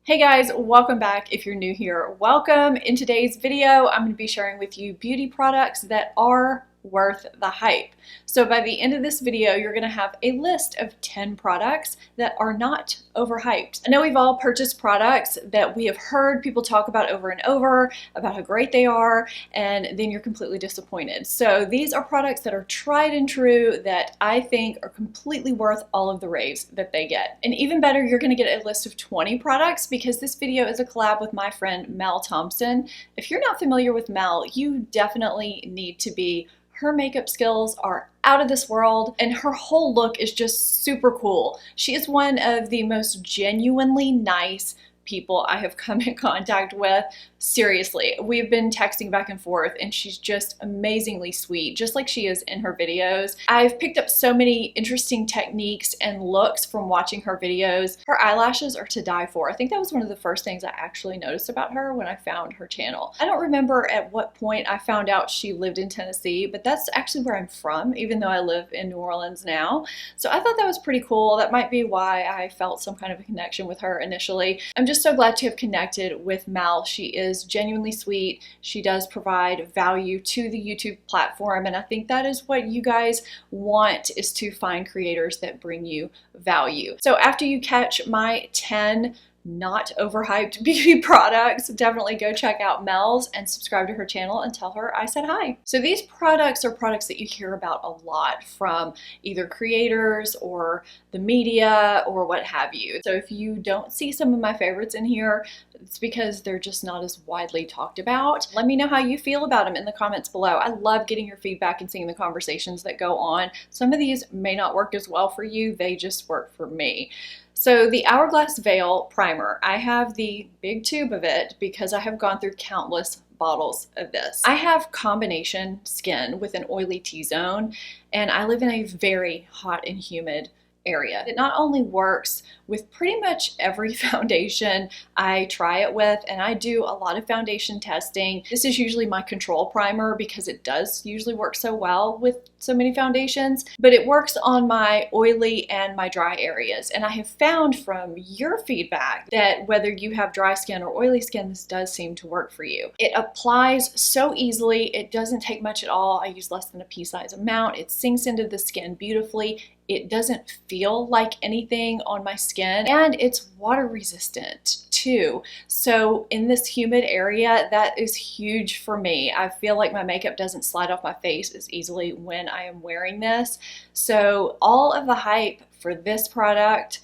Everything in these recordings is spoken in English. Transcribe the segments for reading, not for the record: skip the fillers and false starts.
Hey guys, welcome back. If you're new here, welcome. In today's video, I'm going to be sharing with you beauty products that are worth the hype. So by the end of this video, you're going to have a list of 10 products that are not overhyped. I know we've all purchased products that we have heard people talk about over and over, about how great they are, and then you're completely disappointed. So these are products that are tried and true that I think are completely worth all of the raves that they get. And even better, you're going to get a list of 20 products because this video is a collab with my friend Mel Thompson. If you're not familiar with Mel, you definitely need to be. Her makeup skills are out of this world and her whole look is just super cool. She is one of the most genuinely nice people I have come in contact with. Seriously, we've been texting back and forth and she's just amazingly sweet, just like she is in her videos. I've picked up so many interesting techniques and looks from watching her videos. Her eyelashes are to die for. I think that was one of the first things I actually noticed about her when I found her channel. I don't remember at what point I found out she lived in Tennessee, but that's actually where I'm from, even though I live in New Orleans now. So I thought that was pretty cool. That might be why I felt some kind of a connection with her initially. I'm just so glad to have connected with Mel. She is genuinely sweet. She does provide value to the YouTube platform, and I think that is what you guys want, is to find creators that bring you value. So after you catch my 10 not overhyped beauty products, definitely go check out Mel's and subscribe to her channel and tell her I said hi. So these products are products that you hear about a lot from either creators or the media or what have you. So if you don't see some of my favorites in here, it's because they're just not as widely talked about. Let me know how you feel about them in the comments below. I love getting your feedback and seeing the conversations that go on. Some of these may not work as well for you, they just work for me. So the Hourglass Veil primer, I have the big tube of it because I have gone through countless bottles of this. I have combination skin with an oily T-zone, and I live in a very hot and humid area. It not only works with pretty much every foundation I try it with, and I do a lot of foundation testing. This is usually my control primer because it does usually work so well with so many foundations, but it works on my oily and my dry areas. And I have found from your feedback that whether you have dry skin or oily skin, this does seem to work for you. It applies so easily. It doesn't take much at all. I use less than a pea-sized amount. It sinks into the skin beautifully. It doesn't feel like anything on my skin, and it's water resistant too. So in this humid area, that is huge for me. I feel like my makeup doesn't slide off my face as easily when I am wearing this. So all of the hype for this product,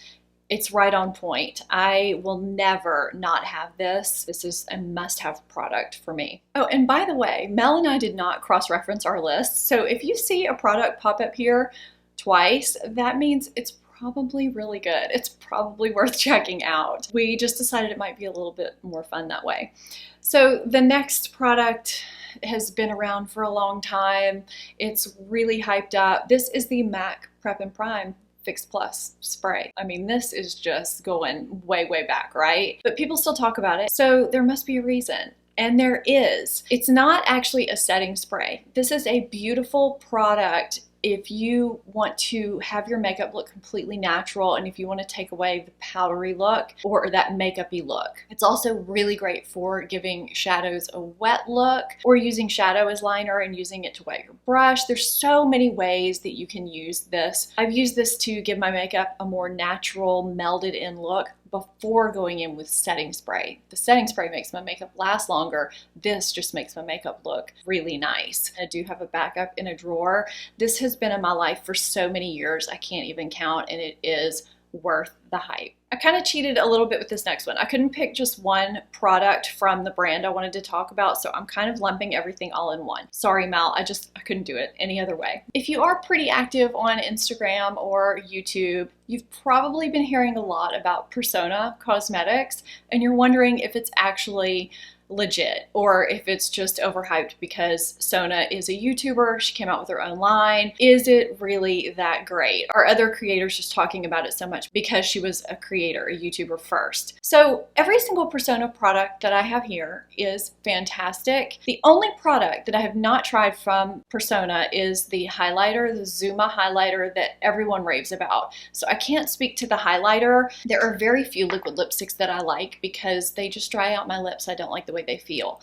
it's right on point. I will never not have this. This is a must-have product for me. Oh, and by the way, Mel and I did not cross-reference our lists. So if you see a product pop up here twice, that means it's probably really good. It's probably worth checking out. We just decided it might be a little bit more fun that way. So the next product has been around for a long time. It's really hyped up. This is the MAC Prep and Prime Fix Plus spray. I mean, this is just going way, way back, right? But people still talk about it, so there must be a reason. And there is. It's not actually a setting spray. This is a beautiful product if you want to have your makeup look completely natural and if you want to take away the powdery look or that makeup-y look. It's also really great for giving shadows a wet look or using shadow as liner and using it to wet your brush. There's so many ways that you can use this. I've used this to give my makeup a more natural, melded in look before going in with setting spray. The setting spray makes my makeup last longer. This just makes my makeup look really nice. I do have a backup in a drawer. This has been in my life for so many years, I can't even count, and it is worth the hype. I kind of cheated a little bit with this next one. I couldn't pick just one product from the brand I wanted to talk about, so I'm kind of lumping everything all in one. Sorry, Mel, I couldn't do it any other way. If you are pretty active on Instagram or YouTube, you've probably been hearing a lot about Persona Cosmetics, and you're wondering if it's actually legit or if it's just overhyped because Sona is a YouTuber, she came out with her own line. Is it really that great? Are other creators just talking about it so much because she was a creator, a YouTuber first? So every single Persona product that I have here is fantastic. The only product that I have not tried from Persona is the highlighter, the Zuma highlighter that everyone raves about. So I can't speak to the highlighter. There are very few liquid lipsticks that I like because they just dry out my lips. I don't like the way they feel.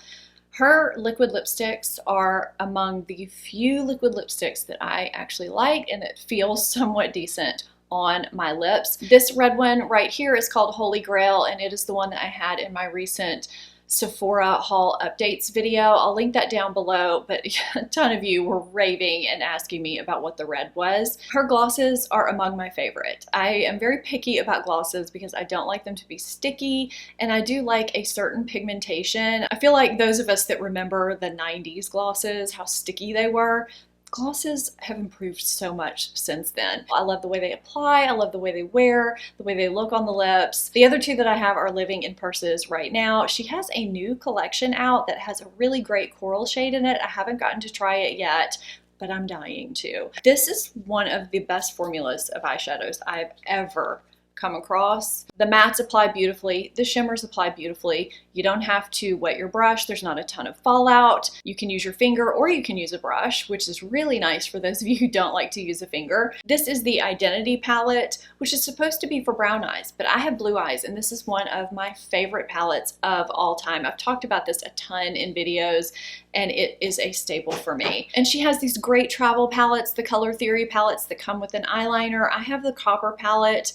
Her liquid lipsticks are among the few liquid lipsticks that I actually like, and it feels somewhat decent on my lips. This red one right here is called Holy Grail, and it is the one that I had in my recent Sephora haul updates video. I'll link that down below, but a ton of you were raving and asking me about what the red was. Her glosses are among my favorite. I am very picky about glosses because I don't like them to be sticky, and I do like a certain pigmentation. I feel like those of us that remember the 90s glosses, how sticky they were, glosses have improved so much since then. I love the way they apply, I love the way they wear, the way they look on the lips. The other two that I have are living in purses right now. She has a new collection out that has a really great coral shade in it. I haven't gotten to try it yet, but I'm dying to. This is one of the best formulas of eyeshadows I've ever come across. The mattes apply beautifully, the shimmers apply beautifully. You don't have to wet your brush, there's not a ton of fallout. You can use your finger or you can use a brush, which is really nice for those of you who don't like to use a finger. This is the Identity palette, which is supposed to be for brown eyes, but I have blue eyes, and this is one of my favorite palettes of all time. I've talked about this a ton in videos, and it is a staple for me. And she has these great travel palettes, the Color Theory palettes that come with an eyeliner. I have the Copper palette.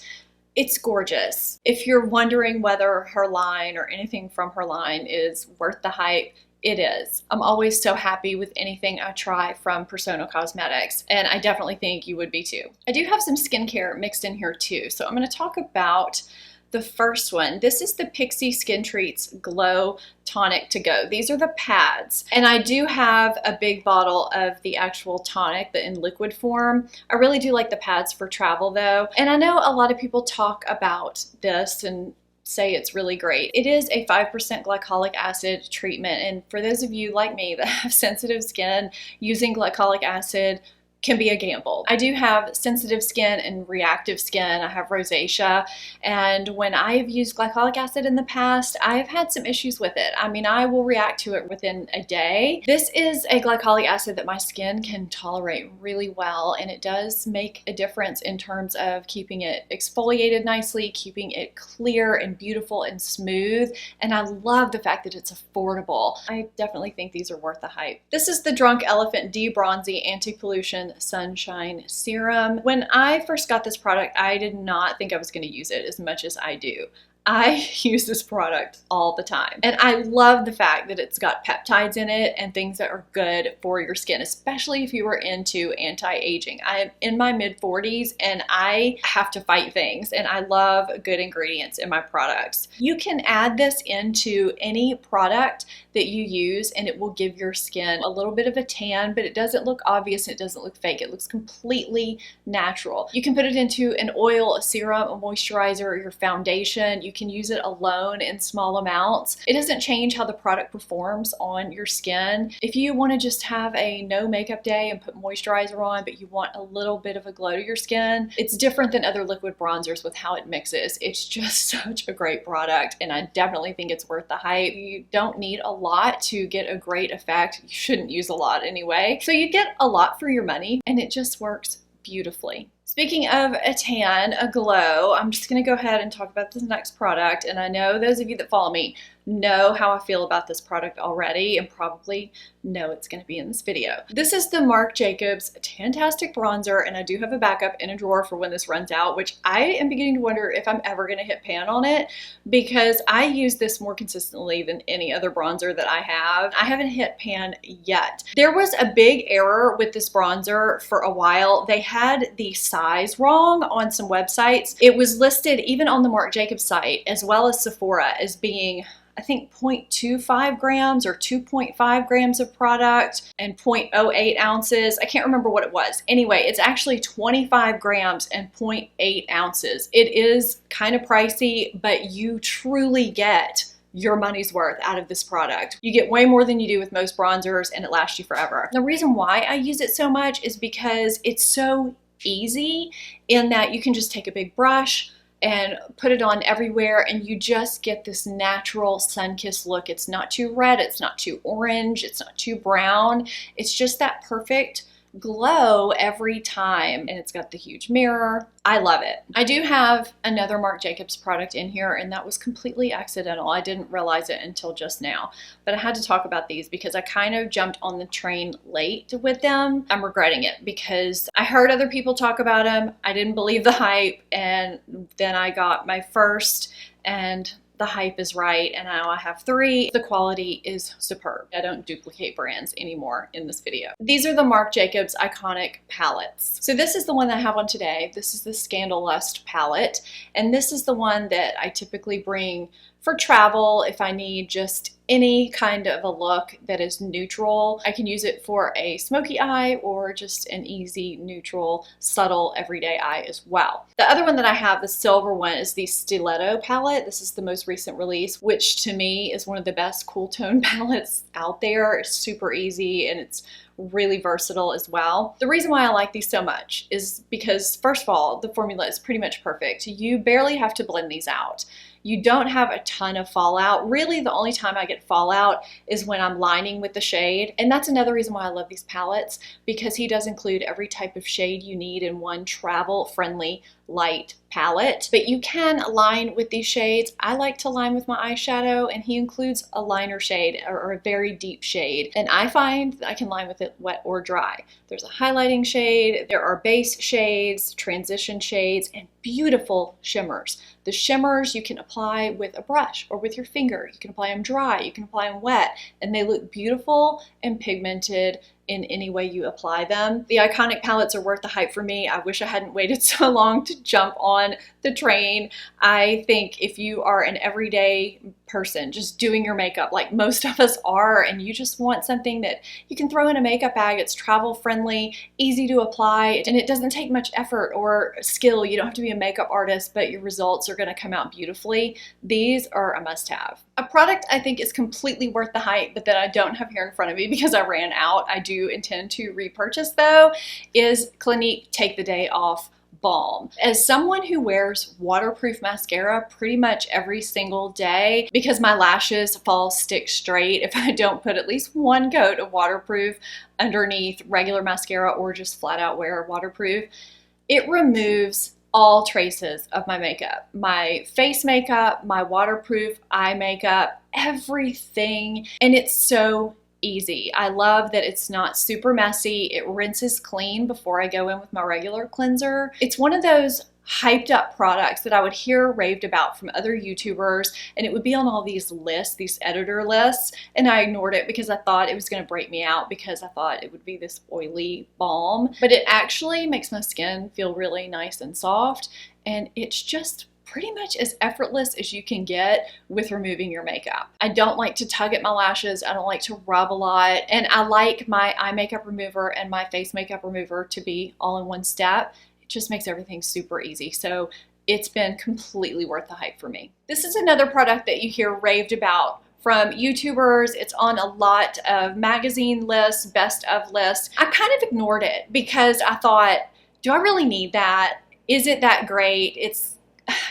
It's gorgeous. If you're wondering whether her line or anything from her line is worth the hype, it is. I'm always so happy with anything I try from Persona Cosmetics, and I definitely think you would be too. I do have some skincare mixed in here too, so I'm going to talk about the first one. This is the Pixi Skin Treats Glow Tonic to Go. These are the pads, and I do have a big bottle of the actual tonic, the in liquid form. I really do like the pads for travel though, and I know a lot of people talk about this and say it's really great. It is a 5% glycolic acid treatment, and for those of you like me that have sensitive skin, using glycolic acid can be a gamble. I do have sensitive skin and reactive skin. I have rosacea, and when I've used glycolic acid in the past, I've had some issues with it. I mean, I will react to it within a day. This is a glycolic acid that my skin can tolerate really well, and it does make a difference in terms of keeping it exfoliated nicely, keeping it clear and beautiful and smooth, and I love the fact that it's affordable. I definitely think these are worth the hype. This is the Drunk Elephant D-Bronzi Anti-Pollution Sunshine Serum. When I first got this product, I did not think I was going to use it as much as I do. I use this product all the time, and I love the fact that it's got peptides in it and things that are good for your skin, especially if you are into anti-aging. I am in my mid-40s and I have to fight things, and I love good ingredients in my products. You can add this into any product that you use and it will give your skin a little bit of a tan, but it doesn't look obvious and it doesn't look fake. It looks completely natural. You can put it into an oil, a serum, a moisturizer, your foundation. You can use it alone in small amounts. It doesn't change how the product performs on your skin. If you want to just have a no makeup day and put moisturizer on, but you want a little bit of a glow to your skin, it's different than other liquid bronzers with how it mixes. It's just such a great product, and I definitely think it's worth the hype. You don't need a lot to get a great effect. You shouldn't use a lot anyway. So you get a lot for your money, and it just works beautifully. Speaking of a tan, a glow, I'm just going to go ahead and talk about this next product. And I know those of you that follow me know how I feel about this product already and probably know it's going to be in this video. This is the Marc Jacobs Tantastic Bronzer, and I do have a backup in a drawer for when this runs out, which I am beginning to wonder if I'm ever going to hit pan on it because I use this more consistently than any other bronzer that I have. I haven't hit pan yet. There was a big error with this bronzer for a while. They had the size wrong on some websites. It was listed even on the Marc Jacobs site as well as Sephora as being, I think, 0.25 grams or 2.5 grams of product and 0.08 ounces. I can't remember what it was. Anyway, it's actually 25 grams and 0.8 ounces. It is kind of pricey, but you truly get your money's worth out of this product. You get way more than you do with most bronzers, and it lasts you forever. The reason why I use it so much is because it's so easy in that you can just take a big brush and put it on everywhere, and you just get this natural sun-kissed look. It's not too red, it's not too orange, it's not too brown. It's just that perfect glow every time, and it's got the huge mirror. I love it. I do have another Marc Jacobs product in here, and that was completely accidental. I didn't realize it until just now, but I had to talk about these because I kind of jumped on the train late with them. I'm regretting it because I heard other people talk about them. I didn't believe the hype, and then I got my first, and the hype is right, and now I have 3. The quality is superb. I don't duplicate brands anymore in this video. These are the Marc Jacobs iconic palettes. So this is the one that I have on today. This is the Scandal Lust palette, and this is the one that I typically bring for travel if I need just any kind of a look that is neutral. I can use it for a smoky eye or just an easy, neutral, subtle, everyday eye as well. The other one that I have, the silver one, is the Stiletto palette. This is the most recent release, which to me is one of the best cool tone palettes out there. It's super easy and it's really versatile as well. The reason why I like these so much is because, first of all, the formula is pretty much perfect. You barely have to blend these out. You don't have a ton of fallout. Really, the only time I get fallout is when I'm lining with the shade. And that's another reason why I love these palettes, because he does include every type of shade you need in one travel-friendly light palette. But you can line with these shades. I like to line with my eyeshadow, and he includes a liner shade or a very deep shade. And I find that I can line with it wet or dry. There's a highlighting shade, there are base shades, transition shades, and beautiful shimmers. The shimmers you can apply with a brush or with your finger. You can apply them dry, you can apply them wet, and they look beautiful and pigmented in any way you apply them. The iconic palettes are worth the hype for me. I wish I hadn't waited so long to jump on the train. I think if you are an everyday person just doing your makeup like most of us are, and you just want something that you can throw in a makeup bag, it's travel friendly, easy to apply, and it doesn't take much effort or skill. You don't have to be a makeup artist, but your results are gonna come out beautifully. These are a must-have. A product I think is completely worth the hype, but that I don't have here in front of me because I ran out, I do intend to repurchase though, is Clinique Take the Day Off Balm. As someone who wears waterproof mascara pretty much every single day, because my lashes fall stick straight if I don't put at least one coat of waterproof underneath regular mascara or just flat out wear waterproof, it removes all traces of my makeup. My face makeup, my waterproof eye makeup, everything. And it's so easy. I love that it's not super messy. It rinses clean before I go in with my regular cleanser. It's one of those hyped up products that I would hear raved about from other YouTubers, and it would be on all these lists, these editor lists, and I ignored it because I thought it was going to break me out because I thought it would be this oily balm. But it actually makes my skin feel really nice and soft, and it's just pretty much as effortless as you can get with removing your makeup. I don't like to tug at my lashes. I don't like to rub a lot. And I like my eye makeup remover and my face makeup remover to be all in one step. It just makes everything super easy. So it's been completely worth the hype for me. This is another product that you hear raved about from YouTubers. It's on a lot of magazine lists, best of lists. I kind of ignored it because I thought, do I really need that? Is it that great? It's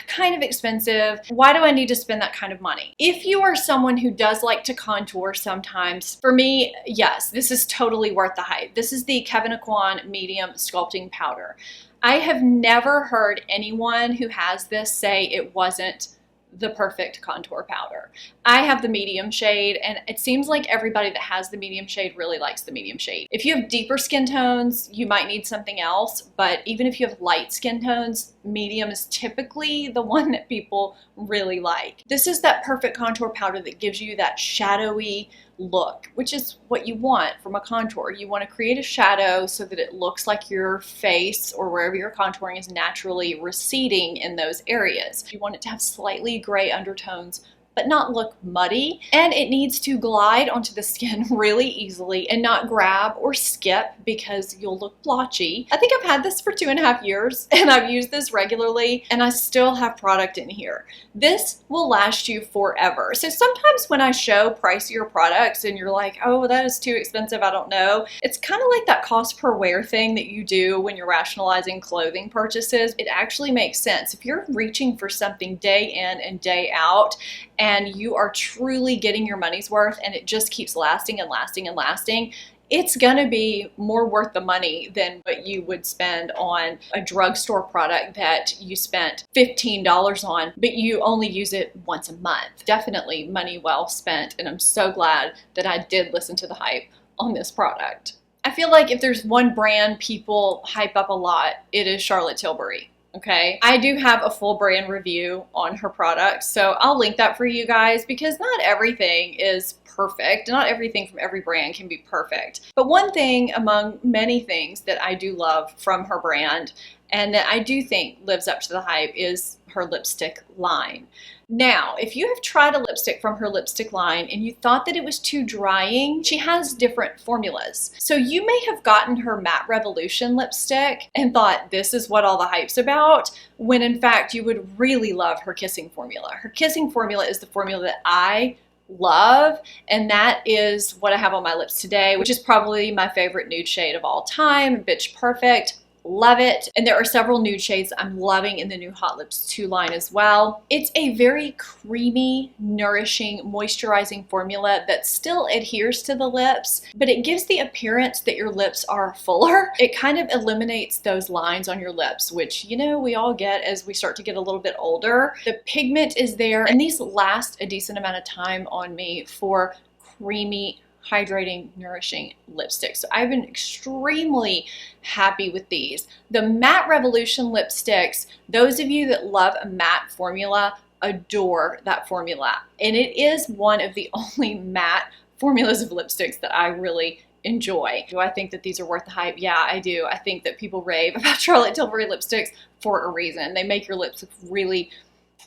kind of expensive. Why do I need to spend that kind of money? If you are someone who does like to contour sometimes, for me, yes, this is totally worth the hype. This is the Kevyn Aucoin Medium Sculpting Powder. I have never heard anyone who has this say it wasn't the perfect contour powder. I have the medium shade, and it seems like everybody that has the medium shade really likes the medium shade. If you have deeper skin tones, you might need something else, but even if you have light skin tones, medium is typically the one that people really like. This is that perfect contour powder that gives you that shadowy look, which is what you want from a contour. You want to create a shadow so that it looks like your face or wherever you're contouring is naturally receding in those areas. You want it to have slightly gray undertones, but not look muddy. And it needs to glide onto the skin really easily and not grab or skip because you'll look blotchy. I think I've had this for 2.5 years and I've used this regularly and I still have product in here. This will last you forever. So sometimes when I show pricier products and you're like, oh, that is too expensive, I don't know. It's kind of like that cost per wear thing that you do when you're rationalizing clothing purchases. It actually makes sense. If you're reaching for something day in and day out and you are truly getting your money's worth and it just keeps lasting and lasting and lasting, it's gonna be more worth the money than what you would spend on a drugstore product that you spent $15 on, but you only use it once a month. Definitely money well spent, and I'm so glad that I did listen to the hype on this product. I feel like if there's one brand people hype up a lot, it is Charlotte Tilbury. Okay, I do have a full brand review on her products, so I'll link that for you guys because not everything is perfect. Not everything from every brand can be perfect. But one thing among many things that I do love from her brand and that I do think lives up to the hype is her lipstick line. Now, if you have tried a lipstick from her lipstick line and you thought that it was too drying, she has different formulas. So you may have gotten her Matte Revolution lipstick and thought this is what all the hype's about, when in fact you would really love her Kissing formula. Her Kissing formula is the formula that I love, and that is what I have on my lips today, which is probably my favorite nude shade of all time. Bitch Perfect. Love it. And there are several nude shades I'm loving in the new Hot Lips 2 line as well. It's a very creamy, nourishing, moisturizing formula that still adheres to the lips, but it gives the appearance that your lips are fuller. It kind of eliminates those lines on your lips, which, you know, we all get as we start to get a little bit older. The pigment is there, and these last a decent amount of time on me for creamy, hydrating, nourishing lipsticks. So I've been extremely happy with these. The Matte Revolution lipsticks, those of you that love a matte formula adore that formula. And it is one of the only matte formulas of lipsticks that I really enjoy. Do I think that these are worth the hype? Yeah, I do. I think that people rave about Charlotte Tilbury lipsticks for a reason. They make your lips look really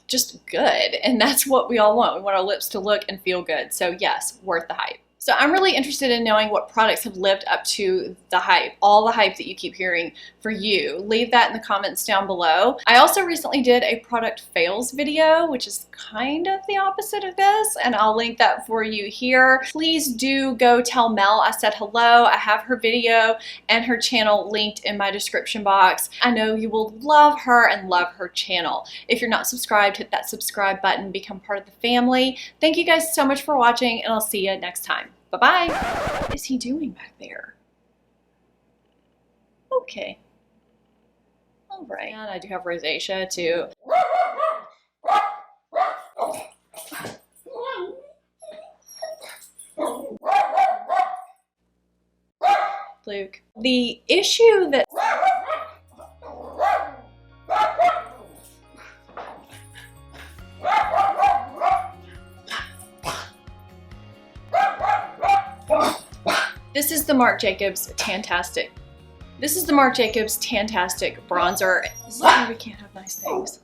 just good. And that's what we all want. We want our lips to look and feel good. So yes, worth the hype. So I'm really interested in knowing what products have lived up to the hype, all the hype that you keep hearing for you. Leave that in the comments down below. I also recently did a product fails video, which is kind of the opposite of this, and I'll link that for you here. Please do go tell Mel I said hello. I have her video and her channel linked in my description box. I know you will love her and love her channel. If you're not subscribed, hit that subscribe button, become part of the family. Thank you guys so much for watching, and I'll see you next time. Bye-bye. What is he doing back there? Okay. All right. And I do have rosacea too. Luke. The issue that... This is the Marc Jacobs Tantastic. This is the Marc Jacobs Tantastic bronzer. This is why we can't have nice things.